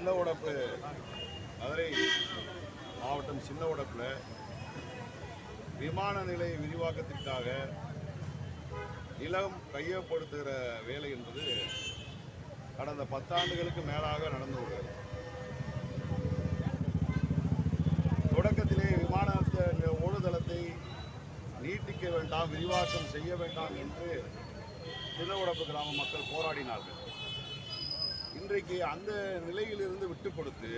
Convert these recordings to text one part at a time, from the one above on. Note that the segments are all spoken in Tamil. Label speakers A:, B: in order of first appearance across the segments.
A: சின்ன உடப்பு மதுரை மாவட்டம் சின்ன உடப்பில் விமான நிலைய விரிவாக்கத்திற்காக நிலம் கையப்படுத்துகிற வேலை என்பது கடந்த 10 ஆண்டுகளுக்கு மேலாக நடந்து உள்ளது. தொடக்கத்திலே விமான ஓடுதளத்தை நீட்டிக்க வேண்டாம், விரிவாக்கம் செய்ய வேண்டாம் என்று சின்ன உடப்பு கிராம மக்கள் போராடினார்கள். இன்றைக்கு அந்த நிலையிலிருந்து விட்டு கொடுத்து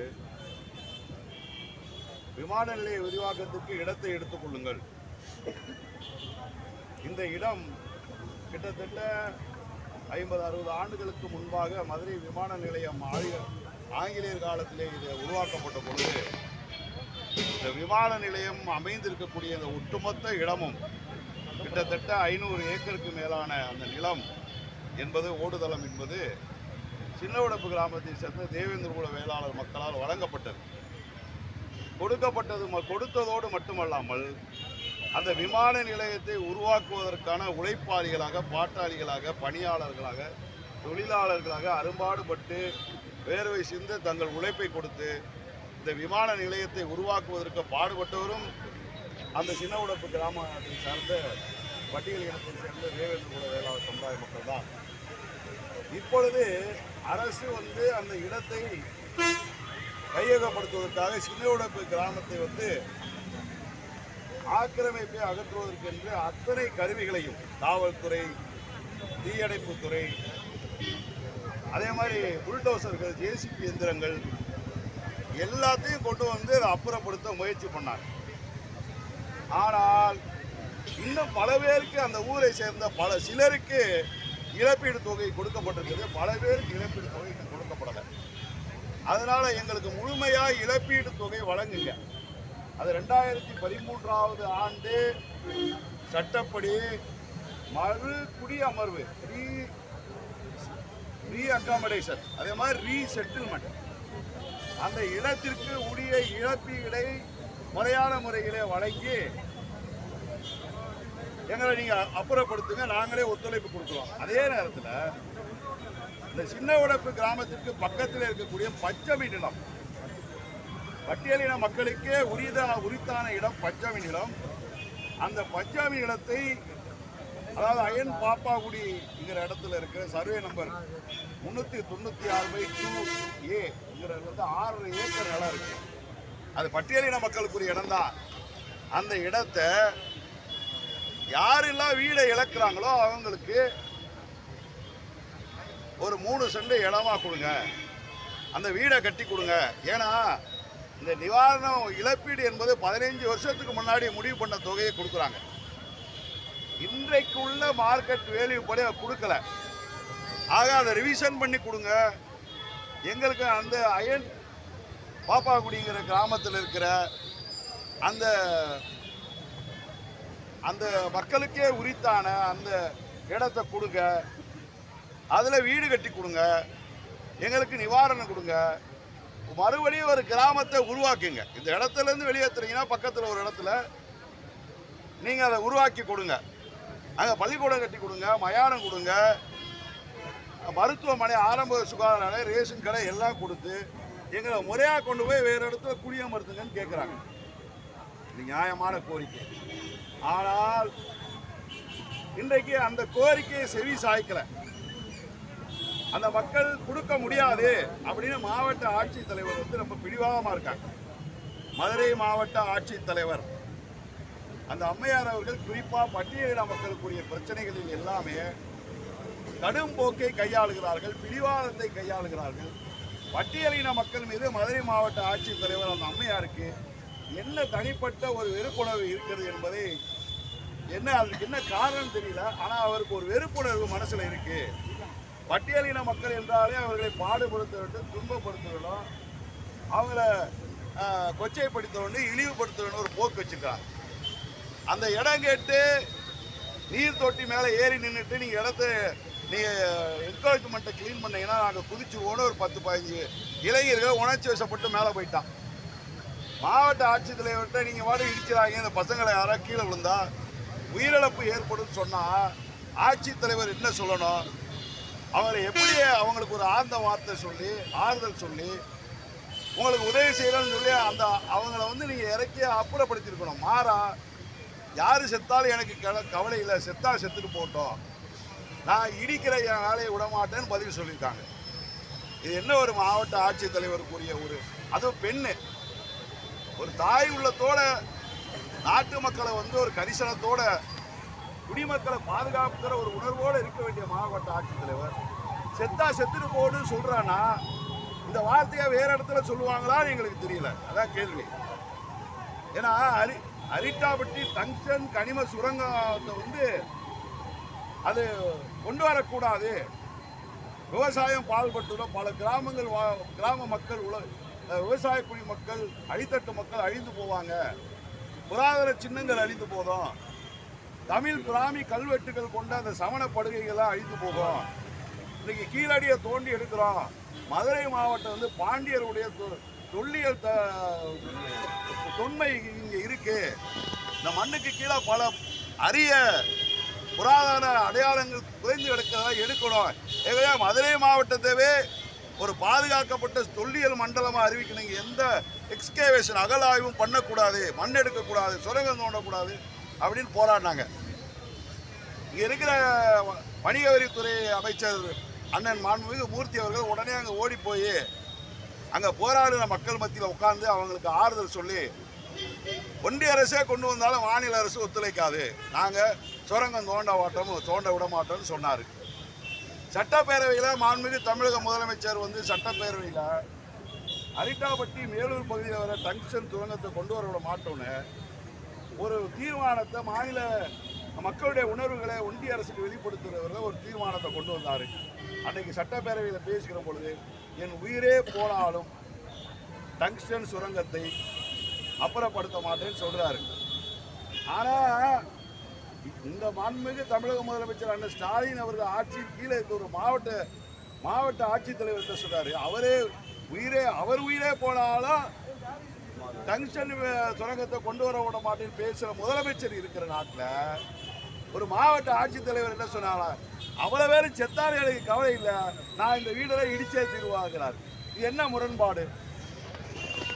A: விமான நிலைய விரிவாக்கத்திற்கு இடத்தை எடுத்துக் கொள்ளுங்கள். இந்த இடம் கிட்டத்தட்ட 50-60 ஆண்டுகளுக்கு முன்பாக மதுரை விமான நிலையம் ஆங்கிலேயர் காலத்திலே இது உருவாக்கப்பட்ட பொழுது இந்த விமான நிலையம் அமைந்திருக்கக்கூடிய இந்த ஒட்டுமொத்த இடமும் கிட்டத்தட்ட 500 ஏக்கருக்கு மேலான அந்த நிலம் என்பது ஓடுதளம் என்பது சின்ன உடப்பு கிராமத்தை சேர்ந்த தேவேந்திர குல வேளாளர் மக்களால் வழங்கப்பட்டது. கொடுத்ததோடு மட்டுமல்லாமல் அந்த விமான நிலையத்தை உருவாக்குவதற்கான உழைப்பாளிகளாக, பாட்டாளிகளாக, பணியாளர்களாக, தொழிலாளர்களாக அரும்பாடுபட்டு வேர்வை சிந்து தங்கள் உழைப்பை கொடுத்து இந்த விமான நிலையத்தை உருவாக்குவதற்கு பாடுபட்டவரும் அந்த சின்ன உடப்பு கிராமத்தை சார்ந்த பட்டியல் இனத்தை சேர்ந்த தேவேந்திர குல வேளாளர் சமுதாய மக்கள் தான். இப்பொழுது அரசு அந்த இடத்தை கையகப்படுத்துவதற்காக சின்ன உடப்பு கிராமத்தை ஆக்கிரமிப்பை அகற்றுவதற்கென்று அத்தனை கருவிகளையும் காவல்துறை, தீயணைப்புத்துறை, அதே மாதிரி புல்டோசர்கள், ஜேசிபி எந்திரங்கள் எல்லாத்தையும் கொண்டு அதை அப்புறப்படுத்த முயற்சி பண்ணாங்க. ஆனால் இன்னும் பல பேருக்கு அந்த ஊரை சேர்ந்த சிலருக்கு இழப்பீடு தொகை கொடுக்கப்பட்டிருக்கிறது, பல பேருக்கு இழப்பீடு தொகை கொடுக்கப்படலை. அதனால எங்களுக்கு முழுமையாக இழப்பீடு தொகை வழங்குங்க. அது 2013ஆவது ஆண்டு சட்டப்படி மறு குடியமர்வு, ரீ அகாமடேஷன், அதே மாதிரி ரீசெட்டில்மெண்ட், அந்த இடத்திற்கு உரிய இழப்பீடை முறையான முறையிலே வழங்கி எங்களை நீங்கள் அப்புறப்படுத்துங்க, நாங்களே ஒத்துழைப்பு கொடுக்குறோம். அதே நேரத்தில் இந்த சின்ன உடப்பு கிராமத்திற்கு பக்கத்தில் இருக்கக்கூடிய பச்சை நிலம், பட்டியலின மக்களுக்கே உரித்தான இடம் பச்சை நிலம். அந்த பச்சை நிலத்தை, அதாவது அயன் பாப்பாகுடிங்கிற இடத்துல இருக்கிற சர்வே நம்பர் 396/2A 6 ஏக்கர் நிலம் இருக்கு. அது பட்டியலின மக்களுக்குரிய இடம் தான். அந்த இடத்தை யாரெல்லாம் வீடை இழக்கிறாங்களோ அவங்களுக்கு ஒரு 3 சென்ட் இடமா கொடுங்க, அந்த வீடை கட்டி கொடுங்க. ஏன்னா இந்த நிவாரணம் இழப்பீடு என்பது 15 வருஷத்துக்கு முன்னாடி முடிவு பண்ண தொகையை கொடுக்குறாங்க. இன்றைக்கு உள்ள மார்க்கெட் வேல்யூ படி கொடுக்கல. ஆக அதை ரிவிஷன் பண்ணி கொடுங்க. எங்களுக்கு அந்த அயன் பாப்பாக்குடிங்கிற கிராமத்தில் இருக்கிற அந்த அந்த மக்களுக்கே உரித்தான அந்த இடத்தை கொடுங்க, அதில் வீடு கட்டி கொடுங்க, எங்களுக்கு நிவாரணம் கொடுங்க, மறுபடியும் ஒரு கிராமத்தை உருவாக்குங்க. இந்த இடத்துலேருந்து வெளியேற்றுறீங்கன்னா பக்கத்தில் ஒரு இடத்துல நீங்கள் அதை உருவாக்கி கொடுங்க. அங்கே பள்ளிக்கூடம் கட்டி கொடுங்க, மயானம் கொடுங்க, மருத்துவமனை, ஆரம்ப சுகாதார நிலையம், ரேஷன் கடை எல்லாம் கொடுத்து எங்களை முறையாக கொண்டு போய் வேறு இடத்துல குடியமர்த்துங்கன்னு கேட்குறாங்க. இது நியாயமான கோரிக்கை. ஆனால் இன்றைக்கு அந்த கோரிக்கையை செவி சாய்க்கலை. அந்த மக்கள் கொடுக்க முடியாது அப்படின்னு மாவட்ட ஆட்சித்தலைவர் ரொம்ப பிடிவாதமாக இருக்காங்க. மதுரை மாவட்ட ஆட்சித்தலைவர் அந்த அம்மையார் அவர்கள் குறிப்பாக பட்டியலின மக்களுக்குரிய பிரச்சனைகளில் எல்லாமே கடும் போக்கை கையாளுகிறார்கள், பிடிவாதத்தை கையாளுகிறார்கள். பட்டியலின மக்கள் மீது மதுரை மாவட்ட ஆட்சித்தலைவர் அந்த அம்மையாருக்கு என்ன தனிப்பட்ட ஒரு வெறுப்புணர்வு இருக்கிறது என்பதை அதுக்கு என்ன காரணம் தெரியல. ஆனால் அவருக்கு ஒரு வெறுப்புணர்வு மனசில் இருக்கு. பட்டியலின மக்கள் என்றாலே அவர்களை பாடுபடுத்த வேண்டும், துன்பப்படுத்த வேண்டும், அவங்கள கொச்சைப்படுத்த வேண்டும், இழிவுபடுத்த வேண்டும் ஒரு போக்கு வச்சுருக்காங்க. அந்த இடம் கேட்டு நீர் தொட்டி மேலே ஏறி நின்றுட்டு நீங்கள் இடத்த என்கரேஜ்மெண்ட்டை க்ளீன் பண்ணீங்கன்னா நாங்கள் குதிச்சுவோன்னு ஒரு 10-15 இளைஞர்கள் உணர்ச்சி வசப்பட்டு மேலே போயிட்டான். மாவட்ட ஆட்சித்தலைவர்கிட்ட நீங்கள் வாட இடிக்கிறாங்க, இந்த பசங்களை யாராவது கீழே விழுந்தா உயிரிழப்பு ஏற்படும் சொன்னால் ஆட்சித்தலைவர் என்ன சொல்லணும்? அவங்களை எப்படி அவங்களுக்கு ஒரு ஆழ்ந்த வார்த்தை சொல்லி ஆறுதல் சொல்லி உங்களுக்கு உதவி செய்யறோம்னு சொல்லி அந்த அவங்கள வந்து நீங்க இறக்கி அப்புறப்படுத்திருக்கணும். மாறா யாரு செத்தாலும் எனக்கு கவலை இல்லை, செத்தா செத்துட்டு போட்டோம், நான் இடிக்கிற என் வேலையை விடமாட்டேன்னு பதில் சொல்லியிருக்காங்க. இது என்ன ஒரு மாவட்ட ஆட்சித்தலைவருக்குரிய ஒரு, அதுவும் பெண்ணு, ஒரு தாய் உள்ளத்தோட நாட்டு மக்களை வந்து ஒரு கரிசனத்தோட குடிமக்களை பாதுகாப்புக்கிற ஒரு உணர்வோடு இருக்க வேண்டிய மாவட்ட ஆட்சித்தலைவர் செத்தா செத்துட்டு போடுன்னு சொல்றான்னா இந்த வார்த்தையை வேற இடத்துல சொல்லுவாங்களான்னு எங்களுக்கு தெரியல. அதான் கேள்வி. ஏன்னா அரிட்டாபட்டி டங்ஸ்டன் கனிம சுரங்கத்தை வந்து அது கொண்டு வரக்கூடாது, விவசாயம் பால்பட்டுள்ள பல கிராமங்கள் கிராம மக்கள் விவசாய குடி மக்கள் அடித்தட்டு மக்கள் அழிந்து போவாங்க, புராதன சின்னங்கள் அழிந்து போதும், தமிழ் பிராமி கல்வெட்டுகள் கொண்ட அந்த சமண படுகைகள்லாம் அழிந்து போகும். இன்னைக்கு கீழடியை தோண்டி எடுக்கிறோம். மதுரை மாவட்டம் வந்து பாண்டியருடைய தொல்லியல் தொன்மை இங்க இருக்கு. இந்த மண்ணுக்கு கீழே பல அரிய புராதன அடையாளங்கள் குறைந்து கிடக்கிறதா எடுக்கணும். ஏகவே மதுரை மாவட்டத்தவே ஒரு பாதுகாக்கப்பட்ட தொல்லியல் மண்டலமாக அறிவிக்கணும். எந்த எக்ஸ்கேவேஷன் அகலாய்வும் பண்ணக்கூடாது, மண் எடுக்கக்கூடாது, சுரங்கம் தோண்டக்கூடாது அப்படின்னு போராடினாங்க. இங்கே இருக்கிற வணிக வரித்துறை அமைச்சர் அண்ணன் மாண்புமிகு மூர்த்தி அவர்கள் உடனே அங்கே ஓடி போய் அங்கே போராடுற மக்கள் மத்தியில் உட்கார்ந்து அவங்களுக்கு ஆறுதல் சொல்லி, ஒன்றிய அரசே கொண்டு வந்தாலும் மாநில அரசு ஒத்துழைக்காது, நாங்கள் சுரங்கம் தோண்ட விட மாட்டோம்னு சொன்னார். சட்டப்பேரவையில் மாண்புமிகு தமிழக முதலமைச்சர் வந்து சட்டப்பேரவையில் அரிட்டாபட்டி மேலூர் பகுதியில் வர டங்ஸ்டன் சுரங்கத்தை கொண்டு வர விட மாட்டோன்னு ஒரு தீர்மானத்தை மாநில மக்களுடைய உணர்வுகளை ஒன்றிய அரசுக்கு வெளிப்படுத்துகிறவர்கள் ஒரு தீர்மானத்தை கொண்டு வந்தார். அன்றைக்கு சட்டப்பேரவையில் பேசுகிற பொழுது என் உயிரே போனாலும் டங்ஸ்டன் சுரங்கத்தை அப்புறப்படுத்த மாட்டேன்னு சொல்றாரு. ஆனால் இந்த மாண்புமிகு தமிழக முதலமைச்சர் அண்ணன் ஸ்டாலின் அவர்கள் ஆட்சியின் கீழே இந்த ஒரு மாவட்ட ஆட்சித்தலைவர் சொல்றாரு, அவர் உயிரே போனாலும் டங்ஸ்டன் சுரங்கத்தை கொண்டு வர விட மாட்டேன்னு பேசுகிற முதலமைச்சர் இருக்கிற நாட்டில் ஒரு மாவட்ட ஆட்சித்தலைவர் என்ன சொன்னாலும் அவ்வளோ பேரும் செத்தாரு எனக்கு கவலை இல்லை, நான் இந்த வீடெல்லாம் இடிச்சே தீர்வாகிறார். இது என்ன முரண்பாடு?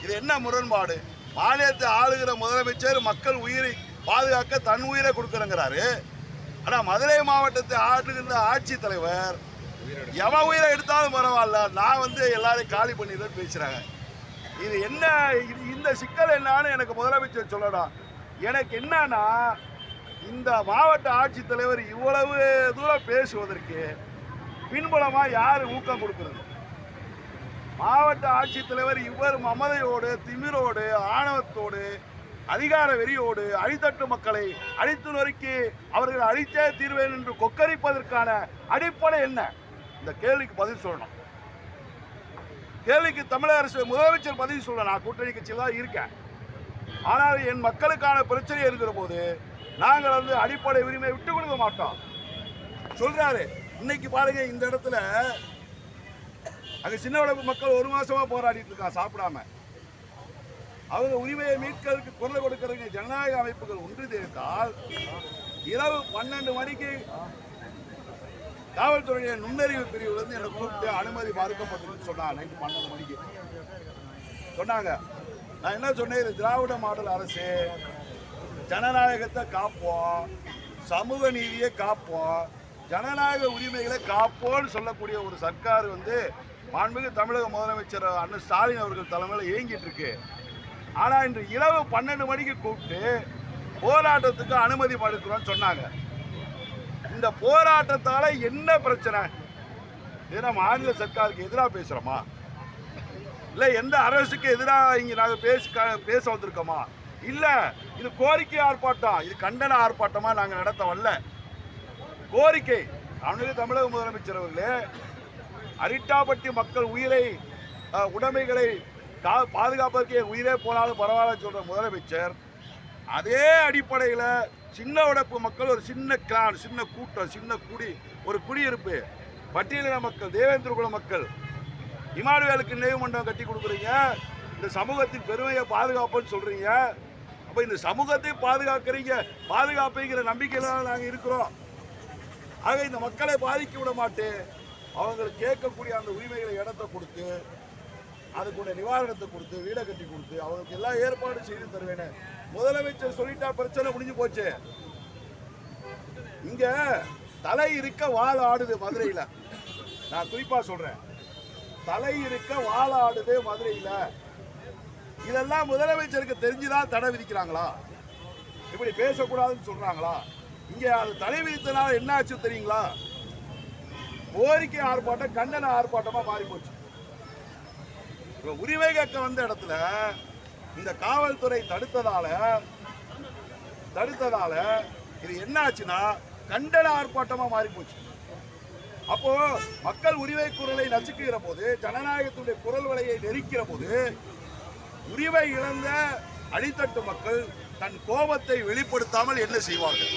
A: இது என்ன முரண்பாடு? மாநிலத்தை ஆளுகிற முதலமைச்சர் மக்கள் உயிரை பாதுகாக்க தன் உயிரை கொடுக்குறங்கிறாரு. ஆனால் மதுரை மாவட்டத்தை ஆளுகின்ற ஆட்சித்தலைவர் எவன் உயிரை எடுத்தாலும் பரவாயில்ல, நான் வந்து எல்லாரையும் காலி பண்ணிடுறேன்னு பேசுகிறாங்க. இது என்ன? இந்த சிக்கல் என்னன்னு எனக்கு முதலமைச்சர் சொல்லணும். எனக்கு என்னன்னா, இந்த மாவட்ட ஆட்சித்தலைவர் இவ்வளவு தூரம் பேசுவதற்கு பின்புலமா யாரு ஊக்கம் கொடுக்கிறது? மாவட்ட ஆட்சித்தலைவர் இவர் மமதையோடு, திமிரோடு, ஆணவத்தோடு, அதிகார வெறியோடு அடித்தட்டு மக்களை அழித்து நொறுக்கி அவர்கள் அழித்தே தீர்வேன் என்று கொக்கரிப்பதற்கான அடிப்படை என்ன? இந்த கேள்விக்கு பதில் சொல்லணும். கேள்விக்கு தமிழக அரசு முதலமைச்சர் பதில் சொல்ல, நான் கூட்டணி கட்சியில் தான் இருக்கேன், ஆனால் என் மக்களுக்கான பிரச்சனை இருக்கிற போது நாங்கள் வந்து அடிப்படை உரிமையை விட்டு கொடுக்க மாட்டோம் சொல்றாரு. இன்னைக்கு பாருங்க, இந்த இடத்துல அங்க சின்ன உடம்பு மக்கள் ஒரு மாசமா போராடிட்டு இருக்காங்க சாப்பிடாம. அவங்க உரிமையை மீட்கிறதுக்கு குரல் கொடுக்கறதுக்கு ஜனநாயக அமைப்புகள் ஒன்று சேர்த்தால் இரவு 12 மணிக்கு காவல்துறைய நுண்ணறிவு பிரிவுல இருந்து என்னை கூப்பிட்டு அனுமதி மறுக்கப்பட்டதுன்னு சொன்னாங்க. நைட்டு 12 மணிக்கு சொன்னாங்க. நான் என்ன சொன்னேன், இது திராவிட மாடல் அரசு, ஜனநாயகத்தை காப்போம், சமூக நீதியை காப்போம், ஜனநாயக உரிமைகளை காப்போம்னு சொல்லக்கூடிய ஒரு சர்க்கார் வந்து மாண்புமிகு தமிழக முதலமைச்சர் அண்ணன் ஸ்டாலின் அவர்கள் தலைமையில் இயங்கிட்டு இருக்கு. ஆனால் இன்று இரவு 12 மணிக்கு கூப்பிட்டு போராட்டத்துக்கு அனுமதி மறுக்கிறோம்னு சொன்னாங்க. இந்த போராட்டத்தால என்ன பிரச்சனை? ஏன்னா மாநில சர்க்காருக்கு எதிராக பேசுறோமா, இல்லை எந்த அரசுக்கு எதிராக இங்கே நாங்கள் பேச வந்திருக்கோமா? இல்லை, இது கோரிக்கை ஆர்ப்பாட்டம், இது கண்டன ஆர்ப்பாட்டமாக நாங்கள் நடத்த வரல. கோரிக்கை. அவனுக்கு தமிழக முதலமைச்சர் அவர்களே, அரிட்டாபட்டி மக்கள் உயிரை உடைமைகளை பாதுகாப்பதற்கு உயிரே போனாலும் பரவாயில்ல சொல்ற முதலமைச்சர், அதே அடிப்படையில் சின்ன உடைப்பு மக்கள் ஒரு சின்ன கிளான், சின்ன கூட்டம், சின்ன ஒரு குடியிருப்பு பட்டியலின மக்கள், தேவேந்திர குல மக்கள், இமானுவேலுக்கு நினைவு மண்டபம் கட்டி கொடுக்குறீங்க, இந்த சமூகத்தின் பெருமையை பாதுகாப்புன்னு சொல்றீங்க. அப்போ இந்த சமூகத்தை பாதுகாப்புங்கிற நம்பிக்கையில நாங்கள் இருக்கிறோம். ஆக இந்த மக்களை பாதிக்க விட மாட்டேன், அவங்களுக்கு கேட்கக்கூடிய அந்த உரிமைகளை இடத்தை கொடுத்து அதுக்குள்ள நிவாரணத்தை கொடுத்து வீடை கட்டி கொடுத்து அவங்களுக்கு எல்லாம் ஏற்பாடு செய்து தருவேன்னு முதலமைச்சர் சொல்லிட்டா பிரச்சனை முடிஞ்சு போச்சு. இங்க தலை இருக்க வாழ ஆடுது மதுரையில. நான் குறிப்பா சொல்றேன், தலை இருக்க வாழ ஆடுது மதுரையில. இதெல்லாம் முதலமைச்சருக்கு தெரிஞ்சுதான் தடை விதிக்கிறாங்களா? இப்படி பேசக்கூடாதுன்னு சொல்றாங்களா? இங்க அது தடை விதித்தனால என்ன ஆச்சு தெரியுங்களா? கோரிக்கை ஆர்ப்பாட்டம் கண்டன ஆர்ப்பாட்டமா மாறி போச்சு. உரிமை கேட்க வந்த இடத்துல இந்த காவல்துறை தடுத்ததால இது என்ன ஆச்சுன்னா கண்டன ஆர்ப்பாட்டமா மாறி போச்சு. அப்போ மக்கள் உரிமை குரலை நசுக்குகிற போது, ஜனநாயகத்துடைய குரல் வலையை நெருக்கிற போது, உரிமை இழந்த அடித்தட்டு மக்கள் தன் கோபத்தை வெளிப்படுத்தாமல் என்ன செய்வார்கள்?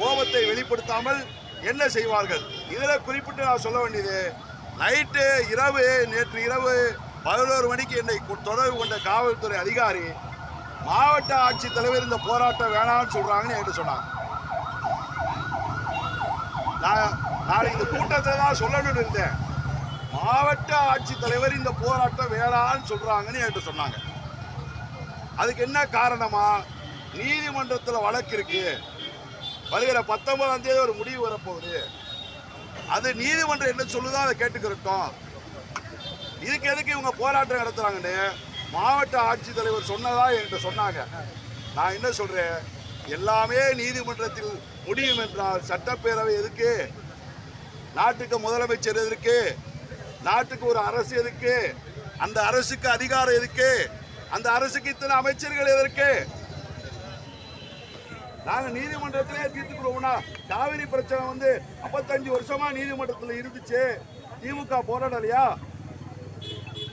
A: கோபத்தை வெளிப்படுத்தாமல் என்ன செய்வார்கள்? இதில் குறிப்பிட்டு நான் சொல்ல வேண்டியது, நேற்று இரவு 11 மணிக்கு என்னை தொடர்பு கொண்ட காவல்துறை அதிகாரி, மாவட்ட ஆட்சித்தலைவர் இந்த போராட்டம் வேணாம்னு சொல்றாங்கன்னு என்கிட்ட சொன்னாங்க. நான் இந்த கூட்டத்தை தான் சொல்லணும்னு இருந்தேன். மாவட்ட ஆட்சித்தலைவர் இந்த போராட்டம் வேணாம்னு சொல்றாங்கன்னு என்கிட்ட சொன்னாங்க. அதுக்கு என்ன காரணமா? நீதிமன்றத்தில் வழக்கு இருக்கு, வருகிற 19ஆம் தேதி ஒரு முடிவு வரப்போகுது. அது நீதிமன்றம் என்ன சொல்லுதோ அதை கேட்டுக்கிறட்டும். இதுக்கு எதுக்கு இவங்க போராட்டம் நடத்துறாங்கன்னு மாவட்ட ஆட்சித்தலைவர் சொன்னதா என்கிட்ட சொன்னாங்க. நான் என்ன சொல்றேன், எல்லாமே நீதிமன்றத்தில் முடியும் என்றால் சட்டப்பேரவை எதுக்கு? நாட்டுக்கு முதலமைச்சர் எதுக்கு? நாட்டுக்கு ஒரு அரசு எதுக்கு? அந்த அரசுக்கு அதிகாரம் எதுக்கு? அந்த அரசுக்கு இத்தனை அமைச்சர்கள் எதற்கு? நாங்க நீதிமன்றத்திலே தீர்த்துக்கிறோம்னா, காவிரி பிரச்சனை 55 வருஷமா நீதிமன்றத்தில் இருந்துச்சு. திமுக போராடலையா?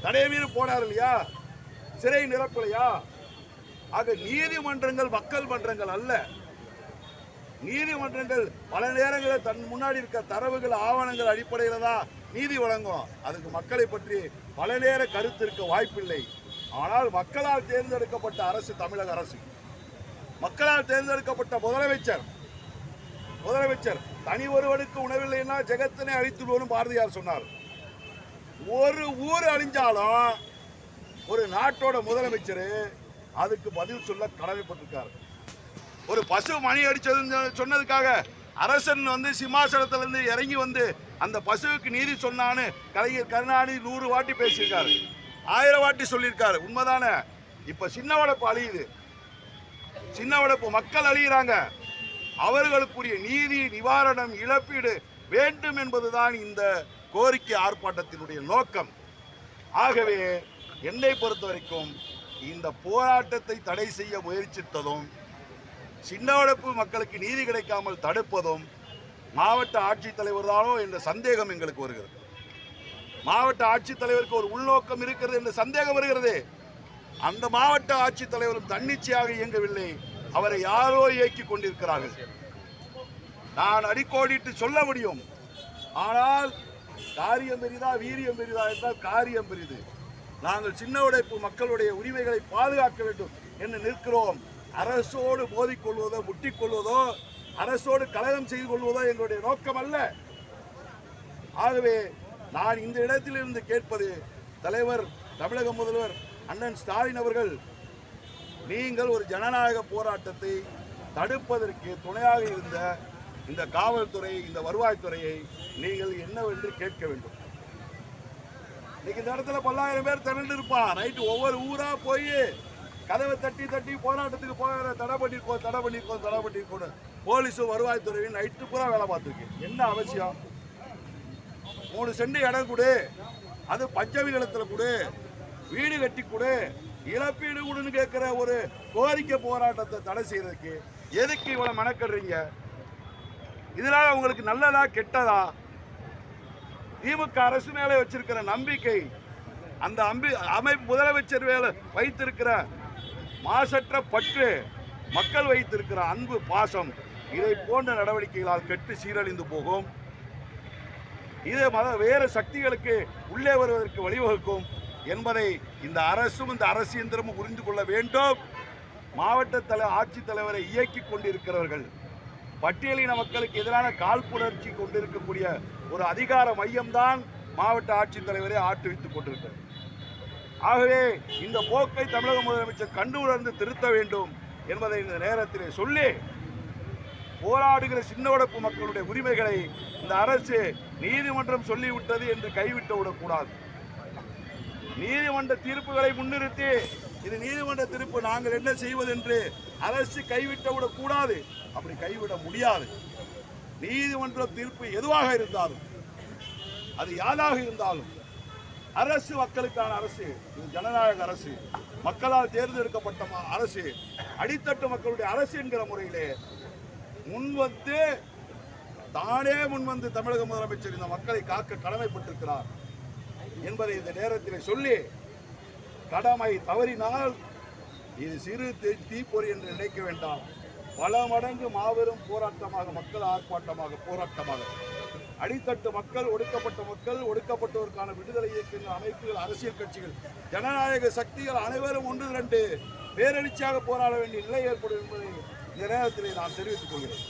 A: தடைய மீறி போனார் இல்லையா? சிறை நிரப்பலையா? ஆக நீதிமன்றங்கள் மக்கள் மன்றங்கள் அல்ல. நீதிமன்றங்கள் பல நேரங்களில் தன் முன்னாடி இருக்க தரவுகள், ஆவணங்கள் அடிப்படையில் தான் நீதி வழங்கும். அதுக்கு மக்களை பற்றி பல நேர கருத்து இருக்க வாய்ப்பில்லை. ஆனால் மக்களால் தேர்ந்தெடுக்கப்பட்ட அரசு தமிழக அரசு, மக்களால் தேர்ந்தெடுக்கப்பட்ட முதலமைச்சர் தனி ஒருவனுக்கு உணவில்லைன்னா ஜெகத்தினை அழித்துடுவோம் பாரதியார் சொன்னார். ஒரு ஊர் அழிஞ்சாலும் ஒரு நாட்டோட முதலமைச்சர் அதுக்கு பதில் சொல்ல கடமைப்பட்டிருக்கார். ஒரு பசு மணி அடிச்சது சொன்னதுக்காக அரசன் சிம்மாசனத்திலிருந்து இறங்கி அந்த பசுவுக்கு நீதி சொன்னான்னு கலைஞர் கருணாநிதி 100 வாட்டி பேசியிருக்காரு, 1000 வாட்டி சொல்லியிருக்காரு. உண்மைதானே? இப்ப சின்ன வடப்பு அழியுது, சின்ன வடப்பு மக்கள் அழிகிறாங்க. அவர்களுக்குரிய நீதி, நிவாரணம், இழப்பீடு வேண்டும் என்பதுதான் இந்த கோரிக்கை ஆர்ப்பாட்டத்தினுடைய நோக்கம். ஆகவே என்னை பொறுத்த வரைக்கும் இந்த போராட்டத்தை தடை செய்ய முயற்சித்ததும், சின்னவடப்பு மக்களுக்கு நீதி கிடைக்காமல் தடுப்பதும் மாவட்ட ஆட்சித்தலைவர் தானோ என்ற சந்தேகம் எங்களுக்கு வருகிறது. மாவட்ட ஆட்சித்தலைவருக்கு ஒரு உள்நோக்கம் இருக்கிறது என்ற சந்தேகம் வருகிறது. அந்த மாவட்ட ஆட்சித்தலைவரும் தன்னிச்சையாக இயங்கவில்லை, அவரை யாரோ இயக்கிக் கொண்டிருக்கிறார்கள். நான் அடிக்கோடிட்டு சொல்ல முடியும். ஆனால் காரியம் பெரிதா வீரியம் பெரிதா என்றால் காரியம் பெரிது. நாங்கள் சின்ன உடைப்பு மக்களுடைய உரிமைகளை பாதுகாக்க வேண்டும் என்று நிற்கிறோம். அரசோடு மோதிக்கொள்வதோ, முட்டிக்கொள்வதோ, அரசோடு கலகம் செய்து கொள்வதோ எங்களுடைய நோக்கம் அல்ல. ஆகவே நான் இந்த இடத்திலிருந்து கேட்பது, தலைவர், தமிழக முதல்வர் அண்ணன் ஸ்டாலின் அவர்கள், நீங்கள் ஒரு ஜனநாயக போராட்டத்தை தடுப்பதற்கு துணையாக இருந்த இந்த காவல்துறை, இந்த வருவாய்த்துறையை நீங்கள் என்னவென்று கேட்க வேண்டும். இன்னைக்கு இந்த இடத்துல 10,000 பேர் திரண்டு இருப்பான். நைட்டு ஒவ்வொரு ஊரா போய் கதவை தட்டி போராட்டத்துக்கு போகிற தடை பண்ணிருக்கோம் போலீஸும் வருவாய்த்துறையும் நைட்டு பூரா வேலை பார்த்துருக்கு. என்ன அவசியம்? 3 சென்ட் இடம் கொடு, அது பஞ்சமி நிலத்தில் கொடு, வீடு கட்டி கொடு, இழப்பீடு கொடுன்னு கேட்கிற ஒரு கோரிக்கை போராட்டத்தை தடை செய்யறதுக்கு எதுக்கு இவ்வளவு மெனக்கடுறீங்க? இதனால உங்களுக்கு நல்லதா கெட்டதா? திமுக அரசு மேலே வச்சிருக்கிற நம்பிக்கை, அந்த அமைப்பு முதலமைச்சர் மேலே வைத்திருக்கிற மாசற்ற பற்று, மக்கள் வைத்திருக்கிற அன்பு, பாசம், இதை போன்ற நடவடிக்கைகளால் கெட்டு சீரழிந்து போகும். இது வேறு சக்திகளுக்கு உள்ளே வருவதற்கு வழிவகுக்கும் என்பதை இந்த அரசும் இந்த அரசியந்திரமும் புரிந்து கொள்ள வேண்டும். மாவட்ட ஆட்சித்தலைவரை இயக்கி கொண்டிருக்கிறவர்கள் பட்டியலின மக்களுக்கு எதிரான காழ்ப்புணர்ச்சி கொண்டிருக்கக்கூடிய ஒரு அதிகார மையம்தான் மாவட்ட ஆட்சித்தலைவரை ஆட்டுவித்துக் கொண்டிருக்கிறது. ஆகவே இந்த போக்கை தமிழக முதலமைச்சர் கண்டு உணர்ந்து திருத்த வேண்டும் என்பதை இந்த நேரத்திலே சொல்லி, போராடுகிற சின்ன உடப்பு மக்களுடைய உரிமைகளை இந்த அரசு நீதிமன்றம் சொல்லிவிட்டது என்று கைவிட்டு விடக்கூடாது. நீதிமன்ற தீர்ப்புகளை முன்னிறுத்தி இது நீதிமன்ற தீர்ப்பு, நாங்கள் என்ன செய்வது என்று அரசு கைவிட்டு விடக்கூடாது. அப்படி கைவிட முடியாது. நீதிமன்ற தீர்ப்பு எதுவாக இருந்தாலும், அது யாராக இருந்தாலும், அரசு மக்களுக்கான அரசு, இது ஜனநாயக அரசு, மக்களால் தேர்ந்தெடுக்கப்பட்ட அரசு, அடித்தட்டு மக்களுடைய அரசு என்கிற முறையிலே முன்வந்து தானே முன்வந்து தமிழக முதலமைச்சர் இந்த மக்களை காக்க கடமைப்பட்டிருக்கிறார் என்பதை இந்த நேரத்தில் சொல்லி, கடமை தவறினால் இது சிறு தீப்பொறி என்று நினைக்க வேண்டாம். பல மடங்கு மாபெரும் போராட்டமாக, மக்கள் ஆர்ப்பாட்டமாக, போராட்டமாக, அடித்தட்டு மக்கள், ஒடுக்கப்பட்ட மக்கள், ஒடுக்கப்பட்டோருக்கான விடுதலை இயக்கங்கள், அமைப்புகள், அரசியல் கட்சிகள், ஜனநாயக சக்திகள் அனைவரும் ஒன்று திரண்டு பேரெழுச்சியாக போராட வேண்டிய நிலை ஏற்படும் என்பதை இந்த நேரத்தில் நான் தெரிவித்துக் கொள்கிறேன்.